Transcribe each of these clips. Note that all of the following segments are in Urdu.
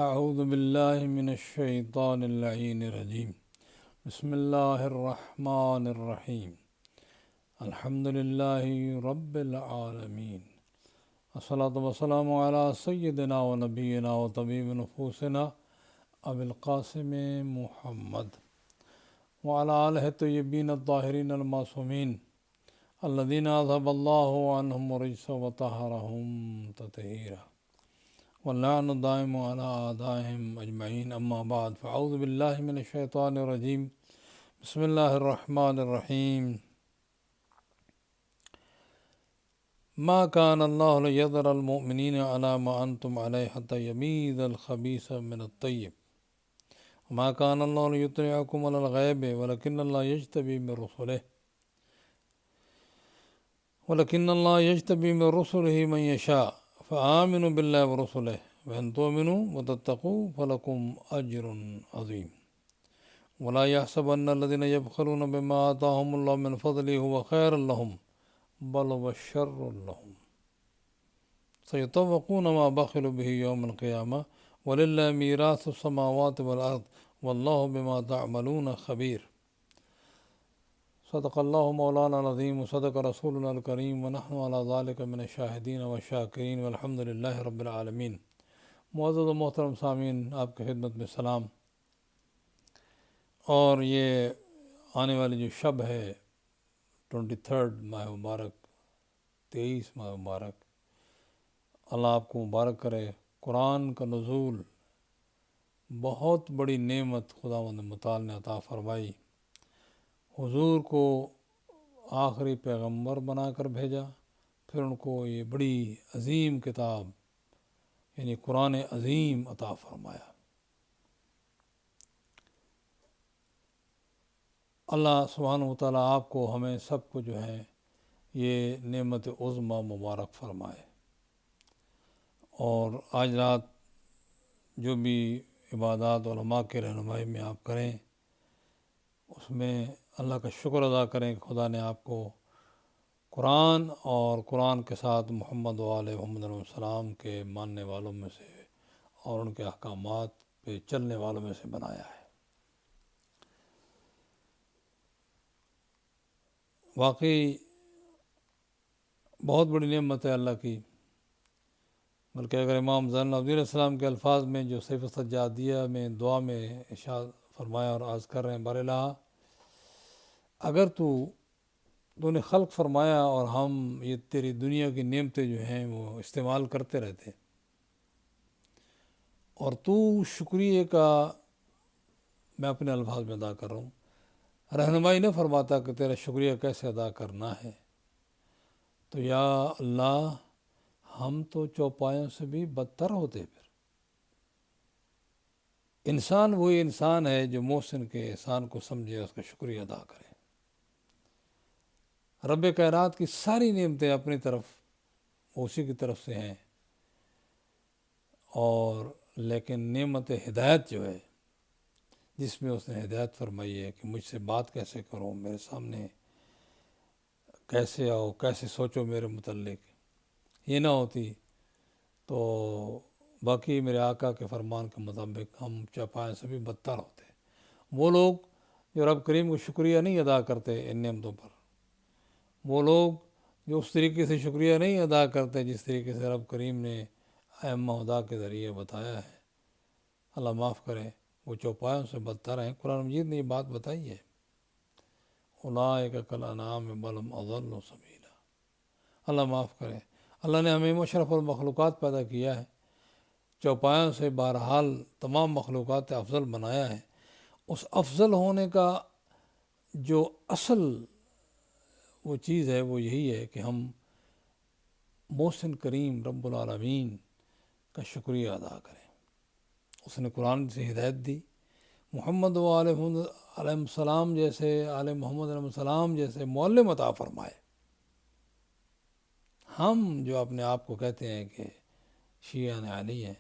اعوذ باللہ من الشیطان اللعین الرجیم بسم اللہ الرحمن الرحیم الحمد للہ رب العالمین الصلاۃ والسلام علی سیدنا و نبینا و طبیب نفوسنا ابی القاسم محمد وعلی آلہ الطیبین الطاہرین المعصومین الذین اذھب اللہ عنہم الرجس وطہرہم تطہیرا واللعن الدائم على أعدائهم أجمعين أما بعد فأعوذ بالله من الشيطان الرجيم بسم الله الرحمن الرحيم ما كان الله ليذر المؤمنين على ما أنتم عليه حتى يميز الخبيث من الطيب وما كان الله ليطلعكم على الغيب ولكن الله يجتبي من رسله من يشاء فآمنوا بالله ورسله وإن تؤمنوا وتتقوا فلكم أجر عظيم ولا يحسبن الذين يبخلون بما آتاهم الله من فضله هو خير لهم بل هو شر لهم سيطوقون ما بخلوا به يوم القيامة ولله ميراث السماوات والأرض والله بما تعملون خبير صدق اللہ مولانا العظیم وصدق رسولنا الکریم ونحن علی ذلک من الشاہدین والشاکرین والحمد للہ رب العالمین۔ معزز و محترم سامعین، آپ کی خدمت میں سلام۔ اور یہ آنے والی جو شب ہے 23 ماہ مبارک، 23 ماہ مبارک، اللہ آپ کو مبارک کرے۔ قرآن کا نزول بہت بڑی نعمت خداوند متعال نے عطا فرمائی۔ حضور کو آخری پیغمبر بنا کر بھیجا، پھر ان کو یہ بڑی عظیم کتاب یعنی قرآن عظیم عطا فرمایا۔ اللہ سبحانہ و تعالیٰ آپ کو ہمیں سب کو جو ہے یہ نعمت عظمیٰ مبارک فرمائے، اور آج رات جو بھی عبادات علماء کے رہنمائی میں آپ کریں اس میں اللہ کا شکر ادا کریں کہ خدا نے آپ کو قرآن اور قرآن کے ساتھ محمد و آل محمد علیہ السلام کے ماننے والوں میں سے اور ان کے احکامات پہ چلنے والوں میں سے بنایا ہے۔ واقعی بہت بڑی نعمت ہے اللہ کی، بلکہ اگر امام زین العابدین علیہ السلام کے الفاظ میں جو سیف السجادیہ میں دعا میں ارشاد فرمایا اور عرض کر رہے ہیں، بار الہ اگر تو نے خلق فرمایا اور ہم یہ تیری دنیا کی نعمتیں جو ہیں وہ استعمال کرتے رہتے، اور تو شکریہ کا، میں اپنے الفاظ میں ادا کر رہا ہوں، رہنمائی نہ فرماتا کہ تیرا شکریہ کیسے ادا کرنا ہے، تو یا اللہ ہم تو چوپایوں سے بھی بدتر ہوتے۔ پھر انسان وہی انسان ہے جو محسن کے احسان کو سمجھے، اس کا شکریہ ادا کرے۔ رب کائنات کی ساری نعمتیں اپنی طرف اسی کی طرف سے ہیں، اور لیکن نعمت ہدایت جو ہے جس میں اس نے ہدایت فرمائی ہے کہ مجھ سے بات کیسے کرو، میرے سامنے کیسے آؤ، کیسے سوچو میرے متعلق، یہ نہ ہوتی تو باقی میرے آقا کے فرمان کے مطابق ہم چوپایوں سے بھی بدتر ہوتے۔ وہ لوگ جو رب کریم کو شکریہ نہیں ادا کرتے ان نعمتوں پر، وہ لوگ جو اس طریقے سے شکریہ نہیں ادا کرتے جس طریقے سے رب کریم نے ائمہ ہدیٰ کے ذریعے بتایا ہے، اللہ معاف کرے، وہ چوپایوں سے بدتر ہیں۔ قرآن مجید نے یہ بات بتائی ہے، اولئک کالانعام بل ھم اضل سبیلا۔ اللہ معاف کرے، اللہ نے ہمیں مشرف المخلوقات پیدا کیا ہے، چوپایوں سے بہرحال تمام مخلوقات افضل بنایا ہے۔ اس افضل ہونے کا جو اصل وہ چیز ہے وہ یہی ہے کہ ہم محسن کریم رب العالمین کا شکریہ ادا کریں۔ اس نے قرآن سے ہدایت دی، محمد و آل محمد علیہ السلام جیسے، آل محمد علیہ السلام جیسے معلم عطا فرمائے۔ ہم جو اپنے آپ کو کہتے ہیں کہ شیعہ علی ہیں،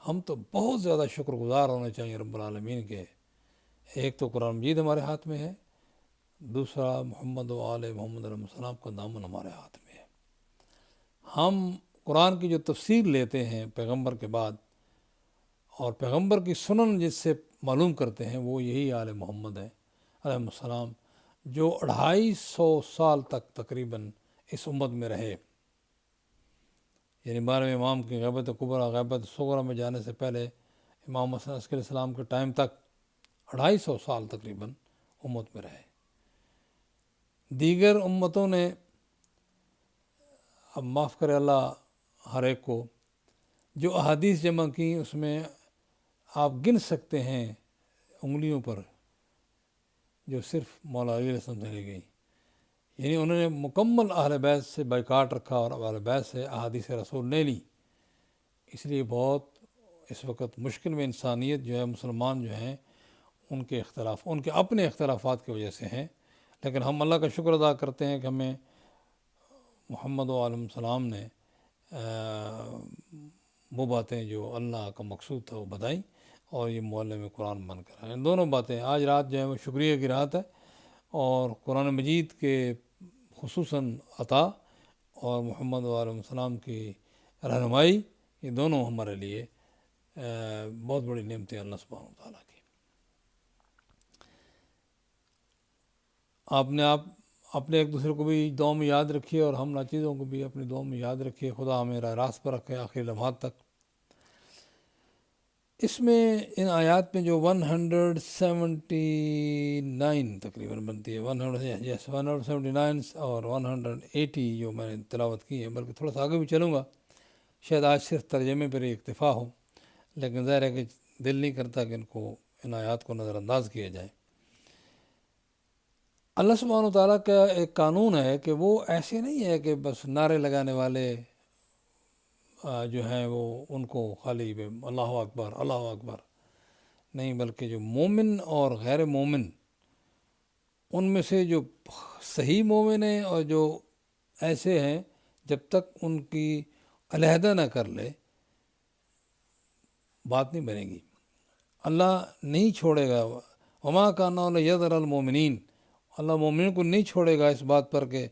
ہم تو بہت زیادہ شکر گزار ہونے چاہیے رب العالمین کے۔ ایک تو قرآن مجید ہمارے ہاتھ میں ہے، دوسرا محمد و آل محمد علیہ السلام کا دامن ہمارے ہاتھ میں ہے۔ ہم قرآن کی جو تفسیر لیتے ہیں پیغمبر کے بعد، اور پیغمبر کی سنن جس سے معلوم کرتے ہیں وہ یہی آل محمد ہے علیہ السلام، جو 250 سال تک تقریباً اس امت میں رہے، یعنی 12ویں امام کی غیبت کبریٰ غیبت صغریٰ میں جانے سے پہلے امام حسن عسکری علیہ السلام کے ٹائم تک 250 سال تقریباً امت میں رہے۔ دیگر امتوں نے، اب معاف کرے اللہ ہر ایک کو، جو احادیث جمع کی اس میں آپ گن سکتے ہیں انگلیوں پر جو صرف مولا علی علیہ السلام سے لی گئی، یعنی انہوں نے مکمل اہل بیت سے بائیکاٹ رکھا اور اہل بیت سے احادیث رسول نہیں لی۔ اس لیے بہت اس وقت مشکل میں انسانیت جو ہے، مسلمان جو ہیں، ان کے اپنے اختلافات کی وجہ سے ہیں، لیکن ہم اللہ کا شکر ادا کرتے ہیں کہ ہمیں محمد علیہ السلام نے وہ باتیں جو اللہ کا مقصود تھا وہ بتائیں، اور یہ معلم قرآن بن کر آئے۔ دونوں باتیں آج رات جو ہے وہ شکریہ کی رات ہے، اور قرآن مجید کے خصوصاً عطا اور محمد علیہ السلام کی رہنمائی، یہ دونوں ہمارے لیے بہت بڑی نعمتیں اللہ سبحانہ و تعالیٰ کی۔ اپنے ایک دوسرے کو بھی دعا میں یاد رکھیے، اور ہم ناچیزوں کو بھی اپنی دعا میں یاد رکھیے۔ خدا ہمیں راہ راست پر رکھے آخری لمحات تک۔ اس میں ان آیات میں جو 179 تقریباً بنتی ہے، 179 اور 180 جو میں نے تلاوت کی ہے، بلکہ تھوڑا سا آگے بھی چلوں گا، شاید آج صرف ترجمے پر ہی اکتفا ہو، لیکن ظاہر ہے کہ دل نہیں کرتا کہ ان آیات کو نظر انداز کیا جائے۔ اللہ سبحانہ و تعالیٰ کا ایک قانون ہے کہ وہ ایسے نہیں ہے کہ بس نعرے لگانے والے جو ہیں وہ ان کو خالی اللہ اکبر نہیں، بلکہ جو مومن اور غیر مومن، ان میں سے جو صحیح مومن ہیں اور جو ایسے ہیں، جب تک ان کی علیحدہ نہ کر لے بات نہیں بنے گی۔ اللہ نہیں چھوڑے گا، وما کان لیذر المؤمنین، اللہ مومنین کو نہیں چھوڑے گا اس بات پر کہ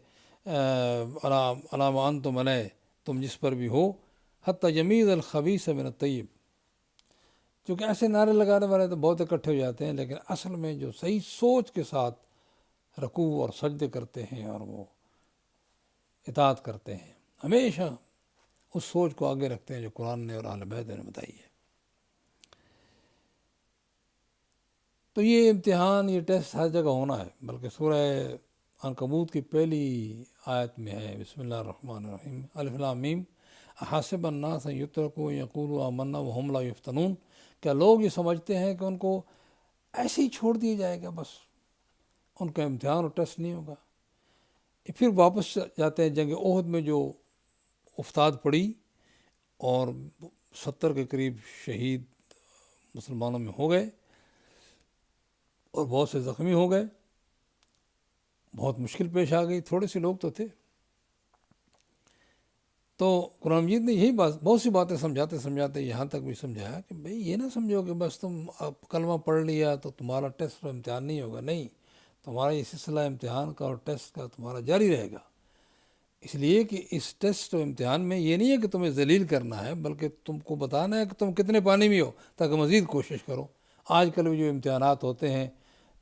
علی ما انتم علیہ، تم جس پر بھی ہو، حتی یمیز الخبیث من الطیب۔ چونکہ ایسے نعرے لگانے والے تو بہت اکٹھے ہو جاتے ہیں، لیکن اصل میں جو صحیح سوچ کے ساتھ رکوع اور سجدے کرتے ہیں اور وہ اطاعت کرتے ہیں، ہمیشہ اس سوچ کو آگے رکھتے ہیں جو قرآن نے اور اہل بیت نے بتائی ہے۔ تو یہ امتحان، یہ ٹیسٹ ہر جگہ ہونا ہے، بلکہ سورہ عنکبوت کی پہلی آیت میں ہے، بسم اللہ الرحمن الرحیم، الف لام میم، احسب الناس ان یترکوا ان یقولوا آمنا وهم لا یفتنون۔ کیا لوگ یہ سمجھتے ہیں کہ ان کو ایسے ہی چھوڑ دیا جائے گا، بس ان کا امتحان اور ٹیسٹ نہیں ہوگا؟ پھر واپس جاتے ہیں جنگ احد میں جو افتاد پڑی اور 70 کے قریب شہید مسلمانوں میں ہو گئے اور بہت سے زخمی ہو گئے، بہت مشکل پیش آ گئی، تھوڑے سے لوگ تو تھے۔ تو قرآن مجید نے یہی بہت سی باتیں سمجھاتے یہاں تک بھی سمجھایا کہ بھئی یہ نہ سمجھو کہ بس تم کلمہ پڑھ لیا تو تمہارا ٹیسٹ اور امتحان نہیں ہوگا، نہیں، تمہارا یہ سلسلہ امتحان کا اور ٹیسٹ کا تمہارا جاری رہے گا۔ اس لیے کہ اس ٹیسٹ و امتحان میں یہ نہیں ہے کہ تمہیں ذلیل کرنا ہے، بلکہ تم کو بتانا ہے کہ تم کتنے پانی میں ہو تاکہ مزید کوشش کرو۔ آج کل بھی جو امتحانات ہوتے ہیں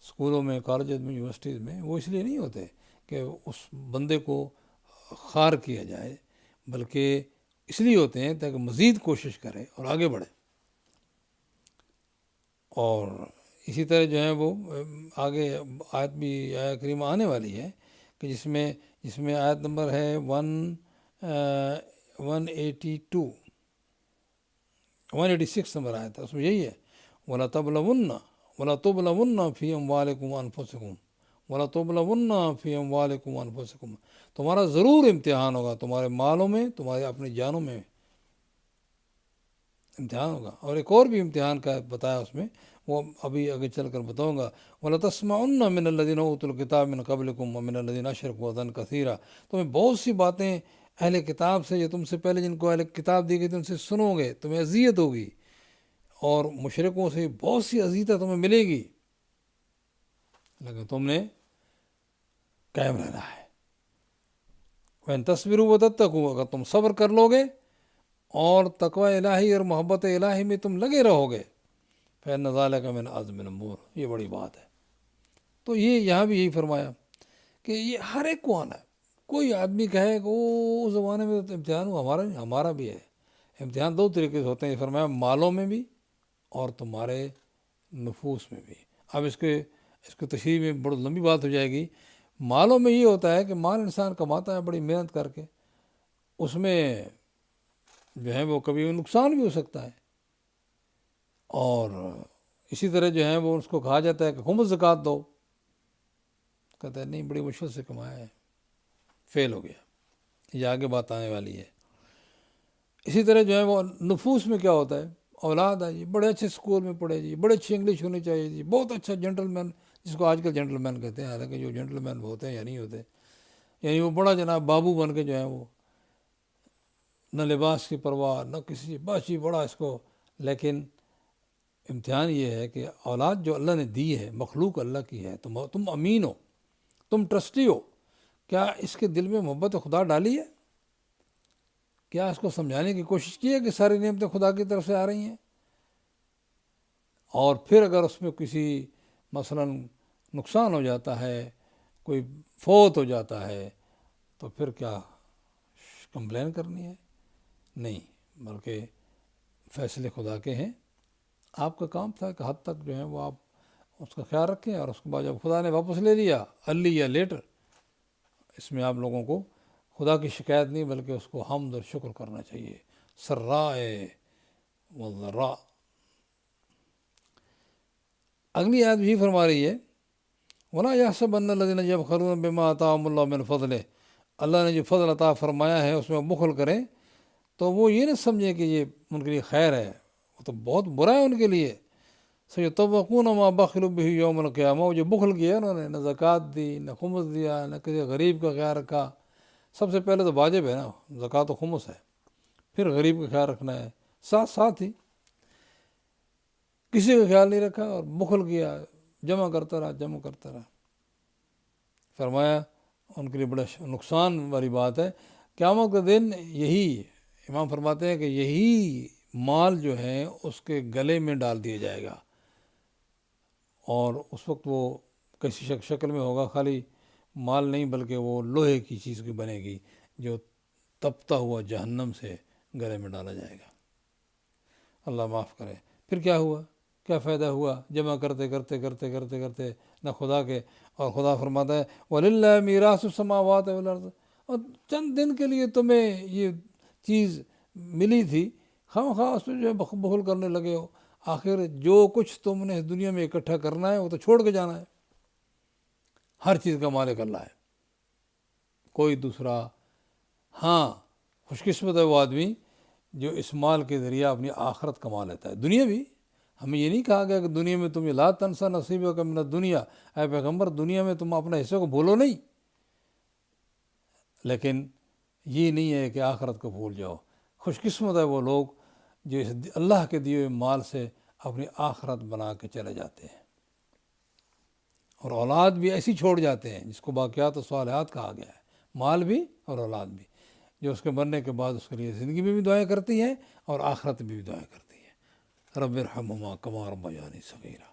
اسکولوں میں، کالجز میں، یونیورسٹیز میں، وہ اس لیے نہیں ہوتے کہ اس بندے کو خار کیا جائے، بلکہ اس لیے ہوتے ہیں تاکہ مزید کوشش کرے اور آگے بڑھے۔ اور اسی طرح جو ہے وہ آگے آیت بھی آیت کریمہ آنے والی ہے کہ جس میں آیت نمبر ہے 186 نمبر آیت ہے، اس میں یہی ہے، وَلَا تُبْلَوُنَّ فِي أَمْوَالِكُمْ وَأَنفُسِكُمْ وَلَا تُبْلَوُنَّ فِي أَمْوَالِكُمْ وَأَنفُسِكُمْ، تمہارا ضرور امتحان ہوگا، تمہارے مالوں میں، تمہارے اپنی جانوں میں امتحان ہوگا۔ اور ایک اور بھی امتحان کا بتایا اس میں، وہ ابھی آگے چل کر بتاؤں گا، وَلَتَسْمَعُنَّ مِنَ الَّذِينَ أُوتُوا الْكِتَابَ مِنْ قَبْلِكُمْ وَمِنَ الَّذِينَ أَشْرَكُوا أَذًى كَثِيرًا۔ تمہیں بہت سی باتیں اہل کتاب سے، جو تم سے پہلے جن کو اہل کتاب دی گئی تھی ان سے سنو گے، تمہیں اذیت ہوگی، اور مشرکوں سے بہت سی اذیتیں تمہیں ملے گی، لیکن تم نے قائم رہنا ہے۔ وَإِن تَصْبِرُوا وَتَتَّقُوا، اگر تم صبر کر لو گے اور تقوی الہی اور محبت الہی میں تم لگے رہو گے، فإن ذلک من عزم الامور، یہ بڑی بات ہے۔ تو یہ یہاں بھی یہی فرمایا کہ یہ ہر ایک کو آنا ہے۔ کوئی آدمی کہے کہ وہ اس زمانے میں تو امتحان ہوا، ہمارا بھی ہے۔ امتحان دو طریقے سے ہوتے ہیں، فرمایا مالوں میں بھی اور تمہارے نفوس میں بھی۔ اب اس کے تشریح میں بڑی لمبی بات ہو جائے گی۔ مالوں میں یہ ہوتا ہے کہ مال انسان کماتا ہے بڑی محنت کر کے، اس میں جو ہے وہ کبھی نقصان بھی ہو سکتا ہے، اور اسی طرح جو ہے وہ اس کو کہا جاتا ہے کہ خمس زکوٰۃ دو، کہتا ہے نہیں بڑی مشکل سے کمایا ہے، فیل ہو گیا۔ یہ آگے بات آنے والی ہے۔ اسی طرح جو ہے وہ نفوس میں کیا ہوتا ہے، اولاد ہے جی بڑے اچھے اسکول میں پڑھے جی، بڑے اچھی انگلش ہونی چاہیے جی، بہت اچھا جنٹل مین، جس کو آج کل جنٹل مین کہتے ہیں، حالانکہ جو جنٹل مین ہوتے ہیں یا نہیں ہوتے، یعنی وہ بڑا جناب بابو بن کے جو ہے وہ نہ لباس کی پرواہ نہ کسی، بس جی بڑا اس کو۔ لیکن امتحان یہ ہے کہ اولاد جو اللہ نے دی ہے، مخلوق اللہ کی ہے، تم امین ہو، تم ٹرسٹی ہو، کیا اس کے دل میں محبت خدا ڈالی ہے؟ کیا اس کو سمجھانے کی کوشش کی ہے کہ ساری نعمتیں خدا کی طرف سے آ رہی ہیں؟ اور پھر اگر اس میں کسی مثلا نقصان ہو جاتا ہے، کوئی فوت ہو جاتا ہے، تو پھر کیا کمپلین کرنی ہے؟ نہیں، بلکہ فیصلے خدا کے ہیں۔ آپ کا کام تھا کہ حد تک جو ہے وہ آپ اس کا خیال رکھیں، اور اس کے بعد جب خدا نے واپس لے لیا ارلی یا لیٹر، اس میں آپ لوگوں کو خدا کی شکایت نہیں بلکہ اس کو حمد اور شکر کرنا چاہیے، سرائے والضراء۔ اگلی آیت بھی فرما رہی ہے وَلَا يَحْسَبَنَّ الَّذِينَ يَبْخَلُونَ بِمَا آتَاهُمُ اللَّهُ مِنْ فَضْلِهِ، اللہ نے جو فضل عطا فرمایا ہے اس میں بخل کریں تو وہ یہ نہ سمجھیں کہ یہ ان کے لیے خیر ہے، وہ تو بہت برا ہے ان کے لیے۔ سَيُطَوَّقُونَ مَا بَخِلُوا بِهِ يَوْمَ الْقِيَامَةِ، وہ جو بخل کیا انہوں نے، نہ زکوٰۃ دی، نہ خمس دیا، نہ کسی غریب کا خیال رکھا۔ سب سے پہلے تو واجب ہے نا، زکوٰۃ و خمس ہے، پھر غریب کا خیال رکھنا ہے، ساتھ ساتھ ہی کسی کا خیال نہیں رکھا اور بخل کیا، جمع کرتا رہا۔ فرمایا ان کے لیے بڑا نقصان والی بات ہے۔ قیامت کا دن یہی امام فرماتے ہیں کہ یہی مال جو ہے اس کے گلے میں ڈال دیا جائے گا، اور اس وقت وہ کسی شکل میں ہوگا، خالی مال نہیں بلکہ وہ لوہے کی چیز کی بنے گی جو تپتا ہوا جہنم سے گلے میں ڈالا جائے گا۔ اللہ معاف کرے۔ پھر کیا ہوا، کیا فائدہ ہوا جمع کرتے کرتے کرتے کرتے کرتے نہ خدا کے، اور خدا فرماتا ہے وَلِلَّهِ مِيرَاثُ السَّمَاوَاتِ وَالْأَرْضِ، اور چند دن کے لیے تمہیں یہ چیز ملی تھی، خواہ اس پہ جو ہے بخل کرنے لگے ہو، آخر جو کچھ تم نے اس دنیا میں اکٹھا کرنا ہے وہ تو چھوڑ کے جانا ہے۔ ہر چیز کا مالک اللہ ہے، کوئی دوسرا۔ ہاں خوش قسمت ہے وہ آدمی جو اس مال کے ذریعہ اپنی آخرت کما لیتا ہے۔ دنیا بھی ہمیں یہ نہیں کہا گیا کہ دنیا میں تم لا تنسا نصیبک من الدنیا، اے پیغمبر دنیا میں تم اپنے حصے کو بھولو نہیں، لیکن یہ نہیں ہے کہ آخرت کو بھول جاؤ۔ خوش قسمت ہے وہ لوگ جو اس اللہ کے دیے ہوئے مال سے اپنی آخرت بنا کے چلے جاتے ہیں، اور اولاد بھی ایسی چھوڑ جاتے ہیں جس کو باقیات و صالحات کہا گیا ہے، مال بھی اور اولاد بھی، جو اس کے مرنے کے بعد اس کے لیے زندگی میں بھی دعائیں کرتی ہیں اور آخرت میں بھی دعائیں کرتی ہیں، رب ارحمہما کما ربیانی صغیرا۔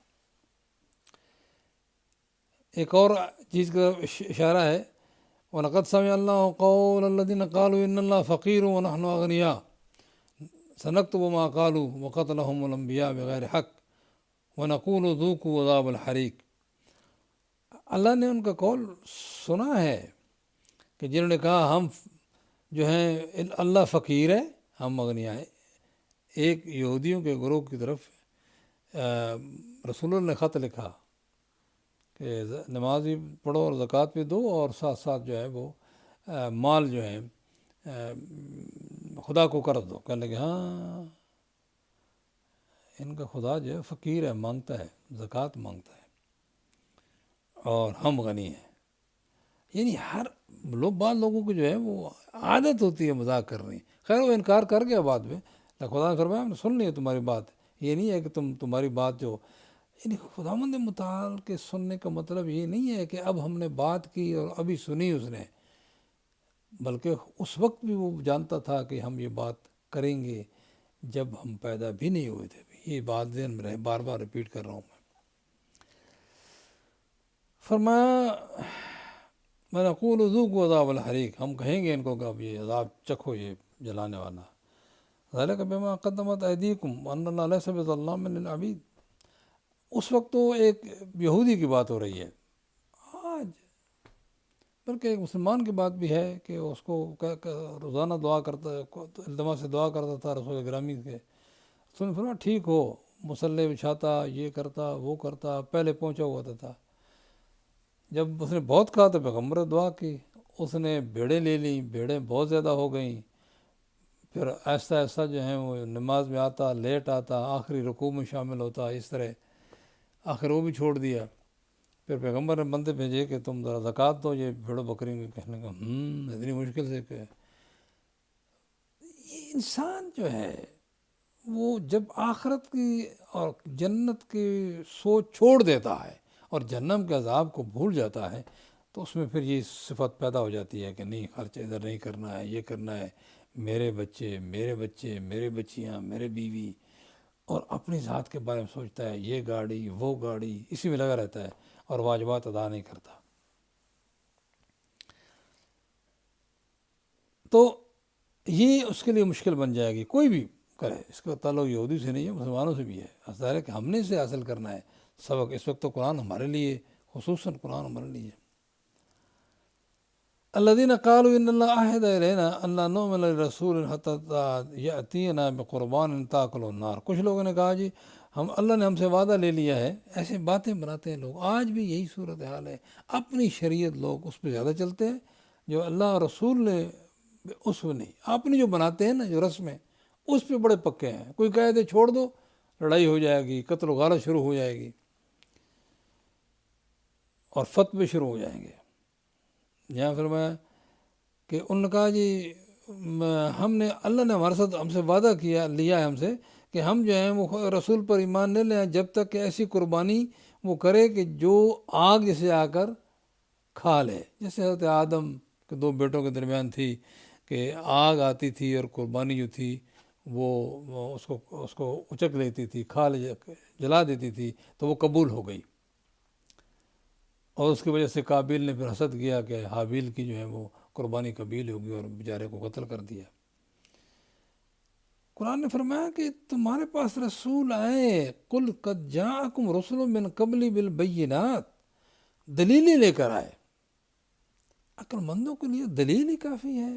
ایک اور چیز کا اشارہ ہے وَلَقَدْ سَمِعَ اللَّهُ قَوْلَ الَّذِينَ قَالُوا إِنَّ اللَّهَ فَقِيرٌ وَنَحْنُ أَغْنِيَاءُ سَنَكْتُبُ مَا قَالُوا وَقَتْلَهُمُ الْأَنْبِيَاءَ بِغَيْرِ حَقٍّ وَنَقُولُ ذُوقُوا عَذَابَ الْحَرِيقِ۔ اللہ نے ان کا قول سنا ہے کہ جنہوں نے کہا ہم جو ہیں اللہ فقیر ہے، ہم اغنیاء ہیں۔ ایک یہودیوں کے گروہ کی طرف رسول اللہ نے خط لکھا کہ نماز بھی پڑھو اور زکوٰۃ بھی دو، اور ساتھ ساتھ جو ہے وہ مال جو ہے خدا کو قرض دو۔ کہنے لگے ہاں ان کا خدا جو ہے فقیر ہے، مانگتا ہے، زکوٰۃ مانگتا ہے، اور ہم غنی ہیں۔ یعنی ہر بعض لوگوں کو جو ہے وہ عادت ہوتی ہے مذاق کرنی۔ خیر وہ انکار کر گیا بعد میں، خدا نے فرمایا ہم نے سن لی ہے تمہاری بات۔ یہ نہیں ہے کہ تمہاری بات جو، یعنی خداوند متعال کے سننے کا مطلب یہ نہیں ہے کہ اب ہم نے بات کی اور ابھی سنی اس نے، بلکہ اس وقت بھی وہ جانتا تھا کہ ہم یہ بات کریں گے جب ہم پیدا بھی نہیں ہوئے تھے. یہ بات ذہن میں رہے, بار بار ریپیٹ کر رہا ہوں میں. فرمایا وَنَقُولُ ذُوقُوا عَذَابَ الْحَرِيقِ, ہم کہیں گے ان کو کہ اب یہ عذاب چکھو, یہ جلانے والا. ذَلِكَ بِمَا قَدَّمَتْ أَيْدِيكُمْ وَأَنَّ اللَّهَ لَيْسَ بِظَلَّامٍ لِلْعَبِيدِ. اس وقت تو ایک یہودی کی بات ہو رہی ہے, آج بلکہ ایک مسلمان کی بات بھی ہے کہ اس کو روزانہ دعا کرتا, التماس سے دعا کرتا تھا رسول گرامی کے. سن فرما ٹھیک ہو, مصلی بچھاتا, یہ کرتا وہ کرتا, پہلے پہنچا ہوا تھا. جب اس نے بہت کہا تو پیغمبر دعا کی, اس نے بھیڑیں لے لیں, بھیڑیں بہت زیادہ ہو گئیں. پھر ایسا ایسا جو ہے وہ نماز میں آتا, لیٹ آتا, آخری رکوع میں شامل ہوتا, اس طرح آخر وہ بھی چھوڑ دیا. پھر پیغمبر نے بندے بھیجے کہ تم ذرا زکوٰۃ دو یہ بھیڑوں بکری میں. کہنے کا اتنی مشکل سے کہ یہ انسان جو ہے وہ جب آخرت کی اور جنت کی سوچ چھوڑ دیتا ہے اور جہنم کے عذاب کو بھول جاتا ہے تو اس میں پھر یہ صفت پیدا ہو جاتی ہے کہ نہیں خرچ ادھر نہیں کرنا ہے, یہ کرنا ہے, میرے بچے میرے بچیاں میرے بیوی, اور اپنی ذات کے بارے میں سوچتا ہے, یہ گاڑی وہ گاڑی, اسی میں لگا رہتا ہے اور واجبات ادا نہیں کرتا. تو یہ اس کے لیے مشکل بن جائے گی. کوئی بھی کرے, اس کا تعلق یہودی سے نہیں ہے, مسلمانوں سے بھی ہے. ظاہر ہے کہ ہم نے اسے حاصل کرنا ہے سبق. اس وقت تو قرآن ہمارے لیے, خصوصاً قرآن ہمارے لیے. الذین قالوا ان اللہ عہد الینا ان لا نؤمن لرسول حتی یأتینا بقربان تاکل النار. کچھ لوگوں نے کہا جی اللہ نے ہم سے وعدہ لے لیا ہے. ایسے باتیں بناتے ہیں لوگ. آج بھی یہی صورتحال ہے. اپنی شریعت لوگ اس پہ زیادہ چلتے ہیں, جو اللہ اور رسول نے اس میں نہیں. اپنی جو بناتے ہیں نا جو رسمیں, اس پہ بڑے پکے ہیں. کوئی کہہ دے چھوڑ دو, لڑائی ہو جائے گی, قتل و غارت شروع ہو جائے گی اور فتوے شروع ہو جائیں گے. یہاں فرمایا کہ ان نے کہا جی ہم نے, اللہ نے ہمارے ساتھ ہم سے وعدہ لیا ہے ہم سے کہ ہم جو ہیں وہ رسول پر ایمان لے لیں جب تک کہ ایسی قربانی وہ کرے کہ جو آگ جسے آ کر کھا لے. جیسے حضرت آدم کے 2 بیٹوں کے درمیان تھی کہ آگ آتی تھی اور قربانی جو تھی وہ اس کو اچک لیتی تھی, جلا دیتی تھی, تو وہ قبول ہو گئی. اور اس کی وجہ سے قابیل نے پھر حسد کیا کہ حابیل کی جو ہے وہ قربانی قبول ہوگی اور بیچارے کو قتل کر دیا. قرآن نے فرمایا کہ تمہارے پاس رسول آئے, قل قد جاءکم رسل من قبلی بالبینات, دلیلیں لے کر آئے. عقل مندوں کے لیے دلیل ہی کافی ہے,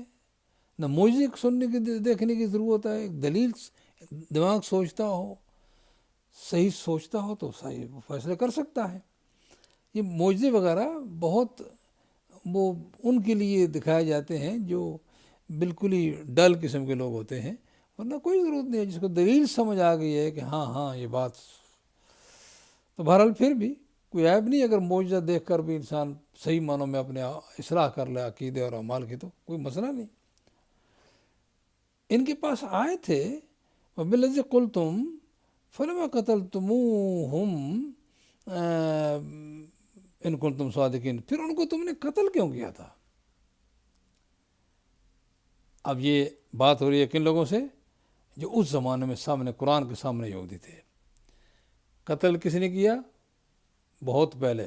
نہ معجزے سننے کی دیکھنے کی ضرورت ہے. ایک دلیل, دماغ سوچتا ہو, صحیح سوچتا ہو تو صحیح فیصلے کر سکتا ہے. یہ معجزے وغیرہ بہت وہ ان کے لیے دکھائے جاتے ہیں جو بالکل ہی ڈل قسم کے لوگ ہوتے ہیں, ورنہ کوئی ضرورت نہیں ہے. جس کو دلیل سمجھ آ گئی ہے کہ ہاں یہ بات, تو بہرحال پھر بھی کوئی عیب نہیں اگر معجزہ دیکھ کر بھی انسان صحیح معنوں میں اپنے اصلاح کر لے عقیدے اور اعمال کی, تو کوئی مسئلہ نہیں. ان کے پاس آئے تھے, وَبِالَّذِي قُلْتُمْ فَلِمَ قَتَلْتُمُوهُمْ ان کنتم صادقین, پھر ان کو تم نے قتل کیوں کیا تھا؟ اب یہ بات ہو رہی ہے کن لوگوں سے؟ جو اس زمانے میں سامنے قرآن کے سامنے یہودی تھے. قتل کس نے کیا؟ بہت پہلے,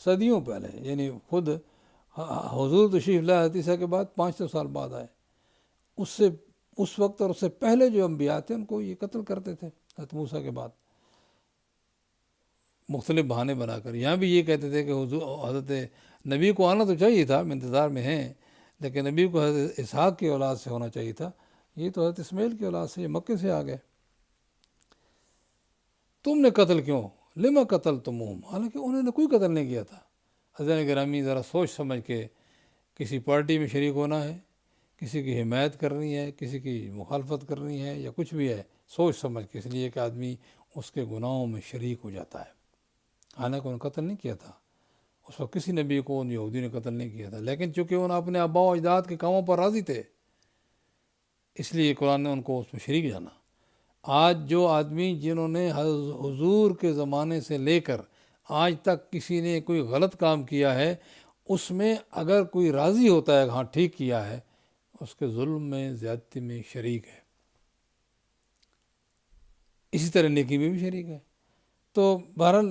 صدیوں پہلے, یعنی خود حضور تشریف لائے حضرت عیسیٰ کے بعد 500 سال بعد آئے. اس وقت اور اس سے پہلے جو انبیاء تھے ان کو یہ قتل کرتے تھے. حضرت موسیٰ کے بعد مختلف بہانے بنا کر. یہاں بھی یہ کہتے تھے کہ حضرت نبی کو آنا تو چاہیے تھا, ہم انتظار میں ہیں, لیکن نبی کو حضرت اسحاق کی اولاد سے ہونا چاہیے تھا. یہ تو حضرت اسماعیل کی اولاد سے, یہ مکے سے آ گئے. تم نے قتل کیوں؟ لما قتلتموہم, حالانکہ انہوں نے کوئی قتل نہیں کیا تھا. حضرت گرامی ذرا سوچ سمجھ کے, کسی پارٹی میں شریک ہونا ہے, کسی کی حمایت کرنی ہے, کسی کی مخالفت کرنی ہے, یا کچھ بھی ہے, سوچ سمجھ کے, اس لیے کہ آدمی اس کے گناہوں میں شریک ہو جاتا ہے. حالانکہ انہوں نے قتل نہیں کیا تھا اس وقت, کسی نبی کو ان یہودی نے قتل نہیں کیا تھا, لیکن چونکہ انہوں نے اپنے آباء و اجداد کے کاموں پر راضی تھے, اس لیے قرآن نے ان کو اس میں شریک جانا. آج جو آدمی جنہوں نے حضور کے زمانے سے لے کر آج تک کسی نے کوئی غلط کام کیا ہے, اس میں اگر کوئی راضی ہوتا ہے ہاں ٹھیک کیا ہے, اس کے ظلم میں زیادتی میں شریک ہے، اسی طرح نیکی میں بھی شریک ہے۔ تو بہرحال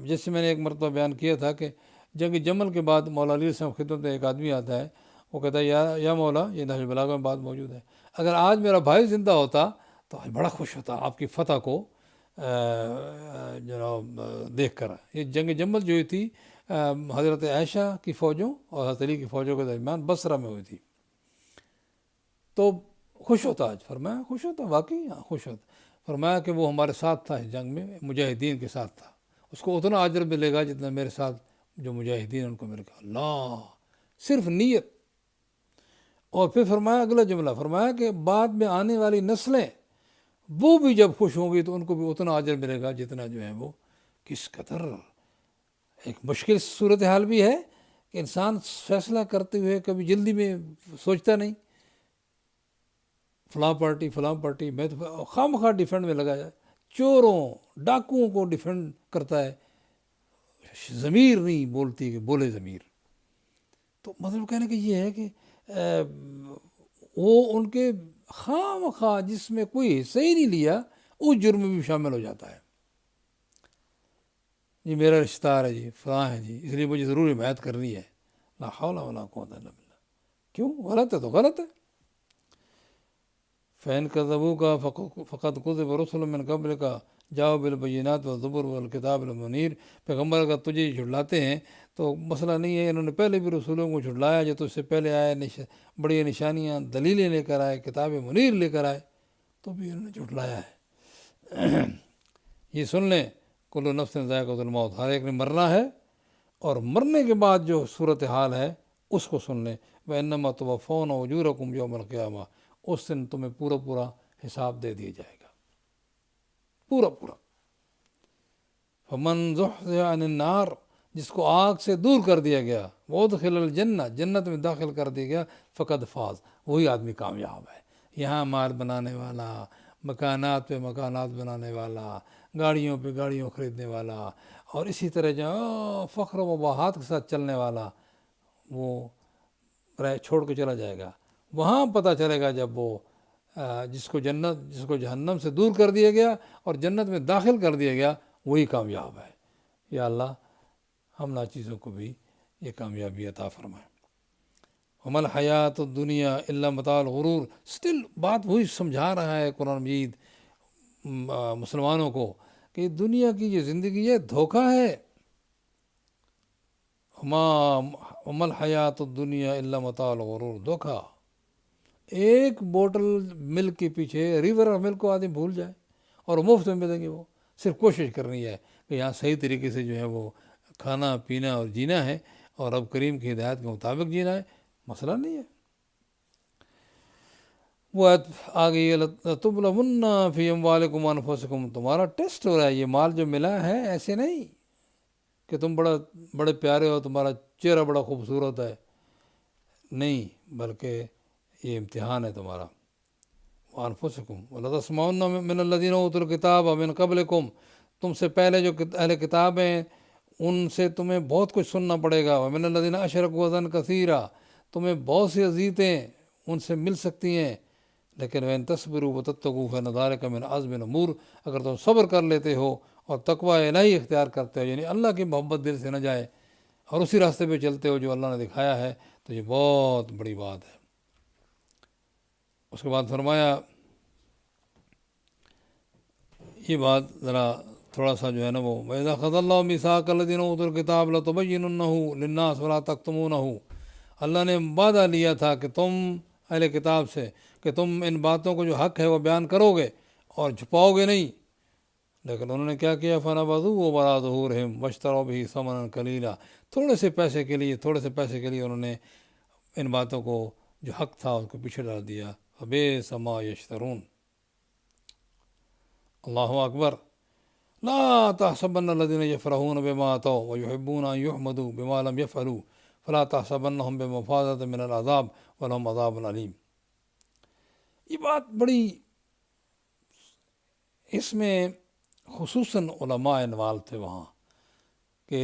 جیسے میں نے ایک مرتبہ بیان کیا تھا کہ جنگ جمل کے بعد مولا علی صاحب خدمت میں ایک آدمی آتا ہے، وہ کہتا ہے یا مولا، یہ نہج البلاغہ میں بات موجود ہے، اگر آج میرا بھائی زندہ ہوتا تو آج بڑا خوش ہوتا آپ کی فتح کو جناب دیکھ کر۔ یہ جنگ جمل جو ہوئی تھی حضرت عائشہ کی فوجوں اور حضرت علی کی فوجوں کے درمیان بصرہ میں ہوئی تھی، تو خوش ہوتا آج، فرمایا خوش ہوتا، واقعی ہاں خوش ہوتا، فرمایا کہ وہ ہمارے ساتھ تھا اس جنگ میں، مجاہدین کے ساتھ تھا، اس کو اتنا اجر ملے گا جتنا میرے ساتھ جو مجاہدین ان کو ملے گا۔ اللہ، صرف نیت۔ اور پھر فرمایا اگلا جملہ، فرمایا کہ بعد میں آنے والی نسلیں وہ بھی جب خوش ہوں گی تو ان کو بھی اتنا اجر ملے گا جتنا جو ہے وہ، کس قدر ایک مشکل صورتحال بھی ہے کہ انسان فیصلہ کرتے ہوئے کبھی جلدی میں سوچتا نہیں، فلاں پارٹی میں تو خواہ مخواہ ڈیفینڈ میں لگا جائے، چوروں ڈاکوؤں کو ڈیفینڈ کرتا ہے، ضمیر نہیں بولتی کہ بولے ضمیر۔ تو مطلب کہنے کہ یہ ہے کہ وہ ان کے خواہ مخواہ جس میں کوئی حصہ ہی نہیں لیا اس جرم میں بھی شامل ہو جاتا ہے، جی میرا رشتہ دار ہے، جی فلاں ہے، جی اس لیے مجھے ضرور حمایت کرنی ہے، لا حول ولا قوت الا باللہ۔ کیوں؟ غلط ہے تو غلط ہے۔ فین کذبوا کا فقط کذب رسل من قبل کا جاؤ بالبینات والزبر والکتاب المنیر۔ پیغمبر اگر تجھے جھٹلاتے ہیں تو مسئلہ نہیں ہے، انہوں نے پہلے بھی رسولوں کو جھٹلایا جو تجھ سے پہلے آئے، بڑی نشانیاں دلیلیں لے کر آئے، کتاب منیر لے کر آئے، تو بھی انہوں نے جھٹلایا ہے۔ یہ سن لیں، کل نفس ذائقۃ الموت، ہر ایک نے مرنا ہے، اور مرنے کے بعد جو صورتحال ہے اس کو سن لیں، وَإِنَّمَا تُوَفَّوْنَ أُجُورَكُمْ يَوْمَ الْقِيَامَةِ، اس دن تمہیں پورا حساب دے دیا جائے گا، پورا۔ فَمَنْ زُحْزِحَ عَنِ النَّارِ، جس کو آگ سے دور کر دیا گیا، وَأُدْخِلَ الْجَنَّةَ، جنت میں داخل کر دیا گیا، فَقَدْ فاز، وہی آدمی کامیاب ہے۔ یہاں مال بنانے والا، مکانات پہ مکانات بنانے والا، گاڑیوں پہ گاڑیوں خریدنے والا، اور اسی طرح جو فخر و مباحات کے ساتھ چلنے والا، وہ رائے چھوڑ کے چلا جائے گا۔ وہاں پتہ چلے گا جب وہ جس کو جہنم سے دور کر دیا گیا اور جنت میں داخل کر دیا گیا، وہی کامیاب ہے۔ یا اللہ ہم ناچیزوں کو بھی یہ کامیابی عطا فرمائے۔ وَمَا الْحَيَاةُ الدُّنْيَا إِلَّا مَتَاعُ الْغُرُورِ، سٹل بات وہی سمجھا رہا ہے قرآن مجید مسلمانوں کو کہ دنیا کی یہ زندگی ہے دھوکہ ہے۔ وَمَا الْحَيَاةُ الدُّنْيَا إِلَّا مَتَاعُ الْغُرُورِ، دھوکہ۔ ایک بوٹل ملک کے پیچھے، ریور اور ملک کو آدمی بھول جائے اور مفت میں ملیں گے، وہ صرف کوشش کرنی ہے کہ یہاں صحیح طریقے سے جو ہے وہ کھانا پینا اور جینا ہے، اور رب کریم کی ہدایت کے مطابق جینا ہے، مسئلہ نہیں ہے۔ وہ آ گئی لَتُبْلَوُنَّ فِي أَمْوَالِكُمْ وَأَنفُسِكُمْ، تمہارا ٹیسٹ ہو رہا ہے، یہ مال جو ملا ہے ایسے نہیں کہ تم بڑے پیارے ہو، تمہارا چہرہ بڑا خوبصورت ہے، نہیں، بلکہ یہ امتحان ہے تمہارا۔ وَأَنفُسِكُمْ وَلَتَسْمَعُنَّ مِنَ الَّذِينَ أُوتُوا الْكِتَابَ مِنْ قَبْلِكُمْ، تم سے پہلے جو اہل کتاب ہیں ان سے تمہیں بہت کچھ سننا پڑے گا۔ وَمِنَ الَّذِينَ أَشْرَكُوا أَذًى كَثِيرًا، تمہیں بہت سی اذیتیں ان سے مل سکتی ہیں، لیکن وَإِن تَصْبِرُوا وَتَتَّقُوا فَإِنَّ ذَلِكَ مِنْ عَزْمِ الْأُمُورِ، اگر تم صبر کر لیتے ہو اور تقویٰ الہی اختیار کرتے ہو، یعنی اللہ کی محبت دل سے نہ جائے، اور اسی راستے پہ چلتے ہو جو اللہ نے دکھایا ہے، تو یہ بہت بڑی بات ہے۔ اس کے بعد فرمایا، یہ بات ذرا تھوڑا سا جو ہے نا وہ، وَإِذَا أَخَذَ اللَّهُ مِيثَاقَ الَّذِينَ أُوتُوا الْكِتَابَ لَتُبَيِّنُنَّهُ لِلنَّاسِ وَلَا تَكْتُمُونَهُ، اللہ نے وعدہ لیا تھا کہ تم اہل کتاب سے کہ تم ان باتوں کو جو حق ہے وہ بیان کرو گے اور چھپاؤ گے نہیں، لیکن انہوں نے کیا کیا، فَنَبَذُوهُ وَرَاءَ ظُهُورِهِمْ وَاشْتَرَوْا بِهِ ثَمَنًا قَلِيلًا، تھوڑے سے پیسے کے لیے انہوں نے ان باتوں کو جو حق تھا اس کو پیچھے ڈال دیا۔ فَبِئْسَ مَا يَشْتَرُونَ۔ اللہ اکبر۔ لا تحسبن الذين يفرحون بما آتوا ويحبون ان يحمدوا بما لم يفعلوا فلا تحسبنهم بمفازة من العذاب ولهم عذاب علیم۔ یہ بات بڑی، اس میں خصوصاً علماء انوال تھے وہاں، کہ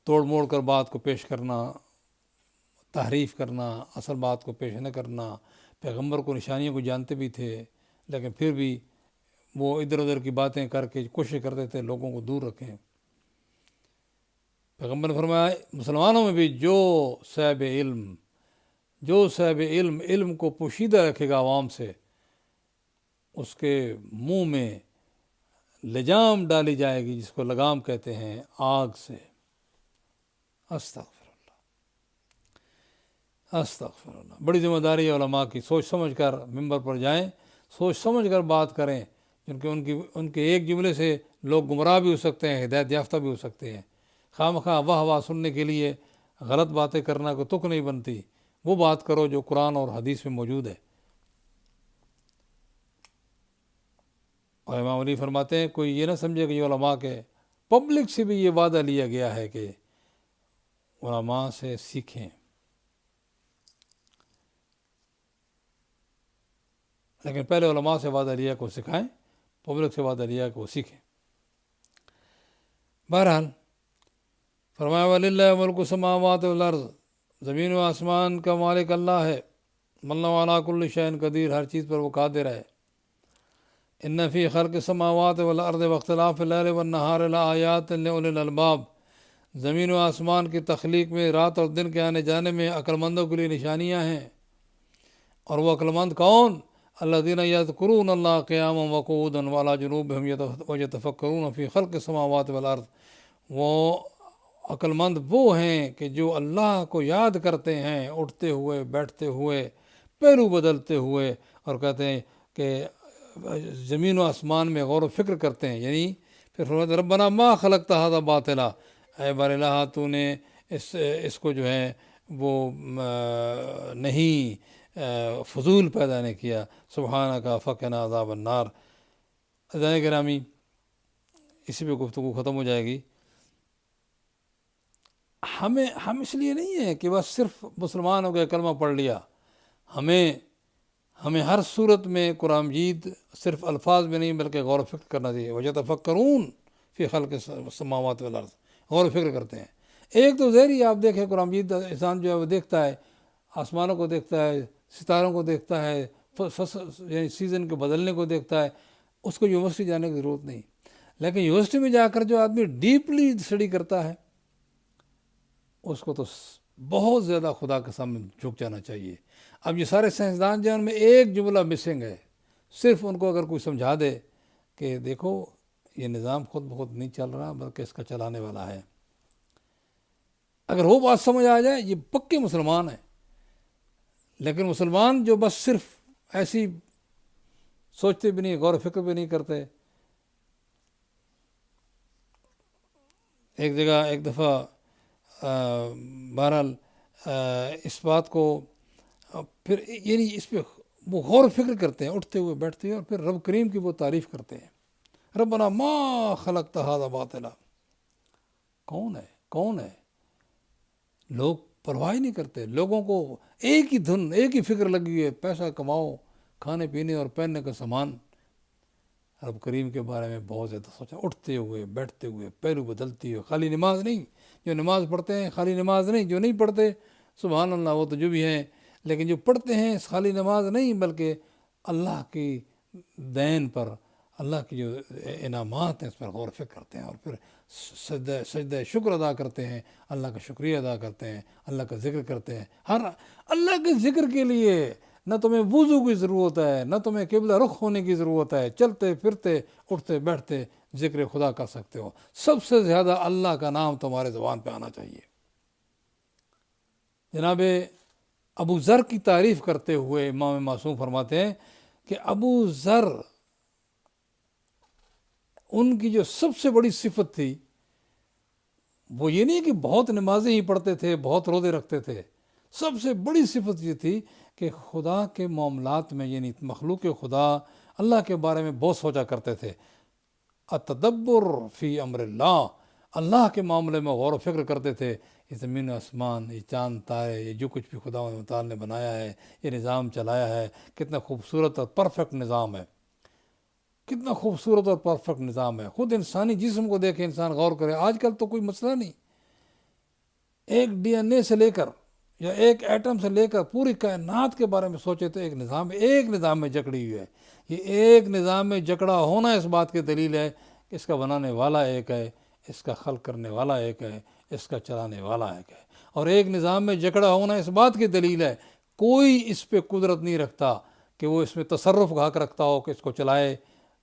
توڑ موڑ کر بات کو پیش کرنا، تحریف کرنا، اصل بات کو پیش نہ کرنا. پیغمبر کو نشانیوں کو جانتے بھی تھے لیکن پھر بھی وہ ادھر ادھر کی باتیں کر کے کوشش کرتے تھے لوگوں کو دور رکھیں. پیغمبر نے فرمایا مسلمانوں میں بھی جو صاحب علم علم کو پوشیدہ رکھے گا عوام سے، اس کے منہ میں لجام ڈالی جائے گی، جس کو لگام کہتے ہیں، آگ سے. استغفر اللہ. بڑی ذمہ داری ہے علماء کی. سوچ سمجھ کر ممبر پر جائیں، سوچ سمجھ کر بات کریں، کیونکہ ان کے ایک جملے سے لوگ گمراہ بھی ہو سکتے ہیں، ہدایت یافتہ بھی ہو سکتے ہیں. خواہ واہ سننے کے لیے غلط باتیں کرنا کو تک نہیں بنتی. وہ بات کرو جو قرآن اور حدیث میں موجود ہے. اور امام علی فرماتے ہیں کوئی یہ نہ سمجھے کہ یہ علماء کے پبلک سے بھی یہ وعدہ لیا گیا ہے کہ علماء سے سیکھیں، لیکن پہلے علماء سے وعدہ لیا کہ وہ سکھائیں، پبلک سے وعدہ لیا کہ وہ سیکھیں. بہرحال فرمایا وَلِلَّهِ مُلْكُ السَّمَاوَاتِ وَالْأَرْضِ، زمین و آسمان کا مالک اللہ ہے. وَاللَّهُ عَلَىٰ كُلِّ شَيْءٍ قدیر، ہر چیز پر وہ قادر ہے. إِنَّ فِي خَلْقِ السَّمَاوَاتِ وَالْأَرْضِ وَاخْتِلَافِ اللَّيْلِ وَالنَّهَارِ لَآيَاتٍ لِأُولِي الْأَلْبَابِ، زمین و آسمان کی تخلیق میں، رات اور دن کے آنے جانے میں عقل مندوں کے لیے نشانیاں ہیں. اور وہ عقل مند کون؟ الذین یذکرون اللہ قیاما وقعودا وعلی جنوبہم ویتفکرون فی خلق السماوات والارض. وہ عقل مند وہ ہیں کہ جو اللہ کو یاد کرتے ہیں اٹھتے ہوئے، بیٹھتے ہوئے، پہلو بدلتے ہوئے، اور کہتے ہیں کہ زمین و آسمان میں غور و فکر کرتے ہیں. یعنی پھر فرماتے ربنا ما خلقت ھذا باطلا، اے بار الہ تو نے اس کو جو ہے وہ نہیں فضول پیدا نہیں کیا. سبحانک فقنا عذاب النار. عزیزان گرامی، اسی پہ گفتگو ختم ہو جائے گی. ہم اس لیے نہیں ہیں کہ بس صرف مسلمان ہو گئے کلمہ پڑھ لیا. ہمیں ہر صورت میں قرآن مجید صرف الفاظ میں نہیں بلکہ غور و فکر کرنا چاہیے. وَيَتَفَكَّرُونَ فِي خَلْقِ السَّمَاوَاتِ وَالْأَرْضِ، غور و فکر کرتے ہیں. ایک تو ظاہری آپ دیکھیں قرآن مجید انسان جو ہے وہ دیکھتا ہے، آسمانوں کو دیکھتا ہے، ستاروں کو دیکھتا ہے، یعنی سیزن کے بدلنے کو دیکھتا ہے. اس کو یونیورسٹی جانے کی ضرورت نہیں، لیکن یونیورسٹی میں جا کر جو آدمی ڈیپلی اسٹڈی کرتا ہے اس کو تو بہت زیادہ خدا کے سامنے جھک جانا چاہیے. اب یہ سارے سائنسدان جو ہیں ان میں ایک جملہ مسنگ ہے. صرف ان کو اگر کوئی سمجھا دے کہ دیکھو یہ نظام خود بخود نہیں چل رہا بلکہ اس کا چلانے والا ہے، اگر وہ بات سمجھ آ جائے یہ پکے مسلمان ہیں. لیکن مسلمان جو بس صرف ایسی سوچتے بھی نہیں، غور و فکر بھی نہیں کرتے. ایک جگہ ایک دفعہ بہرحال اس بات کو پھر یعنی اس پہ وہ غور و فکر کرتے ہیں اٹھتے ہوئے بیٹھتے ہوئے، اور پھر رب کریم کی وہ تعریف کرتے ہیں. ربنا ما خلقت ھذا باطلا. کون ہے؟ لوگ پرواہ نہیں کرتے. لوگوں کو ایک ہی دھن، ایک ہی فکر لگی ہے، پیسہ کماؤ، کھانے پینے اور پہننے کا سامان. رب کریم کے بارے میں بہت زیادہ سوچا، اٹھتے ہوئے بیٹھتے ہوئے، پہلو بدلتی ہوئے. خالی نماز نہیں، جو نماز پڑھتے ہیں، خالی نماز نہیں جو نہیں پڑھتے، سبحان اللہ وہ تو جو بھی ہیں، لیکن جو پڑھتے ہیں خالی نماز نہیں بلکہ اللہ کی دین پر، اللہ کی جو انعامات ہیں اس پر غور و فکر کرتے ہیں، اور پھر سجدہ شکر ادا کرتے ہیں، اللہ کا شکریہ ادا کرتے ہیں، اللہ کا ذکر کرتے ہیں. ہر اللہ کے ذکر کے لیے نہ تمہیں وضو کی ضرورت ہے، نہ تمہیں قبلہ رخ ہونے کی ضرورت ہے. چلتے پھرتے اٹھتے بیٹھتے ذکر خدا کر سکتے ہو. سب سے زیادہ اللہ کا نام تمہارے زبان پہ آنا چاہیے. جناب ابو ذر کی تعریف کرتے ہوئے امام معصوم فرماتے ہیں کہ ابو ذر ان کی جو سب سے بڑی صفت تھی وہ یہ نہیں کہ بہت نمازیں ہی پڑھتے تھے، بہت روزے رکھتے تھے. سب سے بڑی صفت یہ تھی کہ خدا کے معاملات میں، یعنی مخلوق خدا اللہ کے بارے میں بہت سوچا کرتے تھے. التدبر فی امر اللہ، اللہ کے معاملے میں غور و فکر کرتے تھے. یہ زمین و آسمان، یہ چاند تارے، یہ جو کچھ بھی خدا و تعالی نے بنایا ہے، یہ نظام چلایا ہے، کتنا خوبصورت اور پرفیکٹ نظام ہے، کتنا خوبصورت اور پرفیکٹ نظام ہے. خود انسانی جسم کو دیکھے انسان غور کرے. آج کل تو کوئی مسئلہ نہیں، ایک ڈی این اے سے لے کر یا ایک ایٹم سے لے کر پوری کائنات کے بارے میں سوچے تو ایک نظام میں جکڑی ہوئی ہے. یہ ایک نظام میں جکڑا ہونا اس بات کی دلیل ہے کہ اس کا بنانے والا ایک ہے، اس کا خلق کرنے والا ایک ہے، اس کا چلانے والا ایک ہے. اور ایک نظام میں جکڑا ہونا اس بات کی دلیل ہے کوئی اس پہ قدرت نہیں رکھتا کہ وہ اس میں تصرف کا حق رکھتا ہو کہ اس کو چلائے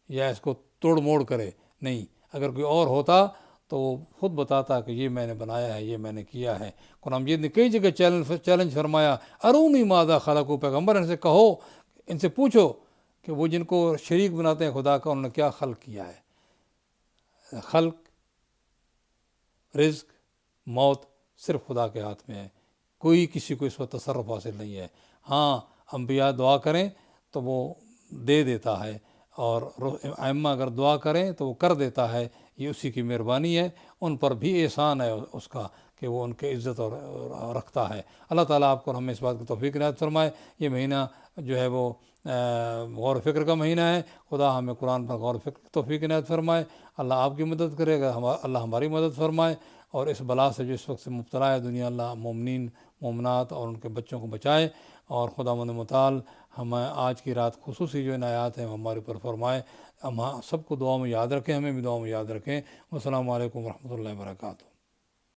یا اس کو توڑ موڑ کرے. نہیں، اگر کوئی اور ہوتا تو وہ خود بتاتا کہ یہ میں نے بنایا ہے، یہ میں نے کیا ہے. قرآن مجید نے کئی جگہ چیلنج فرمایا، ارونی ماذا خلقوا، پیغمبر ان سے کہو، ان سے پوچھو کہ وہ جن کو شریک بناتے ہیں خدا کا، انہوں نے کیا خلق کیا ہے. خلق، رزق، موت صرف خدا کے ہاتھ میں ہے، کوئی کسی کو اس پر تصرف حاصل نہیں ہے. ہاں، انبیاء دعا کریں تو وہ دے دیتا ہے، اور ائمہ اگر دعا کریں تو وہ کر دیتا ہے. یہ اسی کی مہربانی ہے، ان پر بھی احسان ہے اس کا کہ وہ ان کی عزت اور رکھتا ہے. اللہ تعالیٰ آپ کو ہمیں اس بات کی توفیق عنایت فرمائے. یہ مہینہ جو ہے وہ غور و فکر کا مہینہ ہے. خدا ہمیں قرآن پر غور و فکر کی توفیق عنایت فرمائے. اللہ آپ کی مدد کرے گا، اللہ ہماری مدد فرمائے. اور اس بلا سے جو اس وقت سے مبتلا ہے دنیا، اللہ مومنین مومنات اور ان کے بچوں کو بچائے. اور خداوند متعال ہمیں آج کی رات خصوصی جو عنایات ہیں ہمارے اوپر فرمائے. ہم سب کو دعا میں یاد رکھیں، ہمیں بھی دعا میں یاد رکھیں. السلام علیکم ورحمۃ اللہ وبرکاتہ.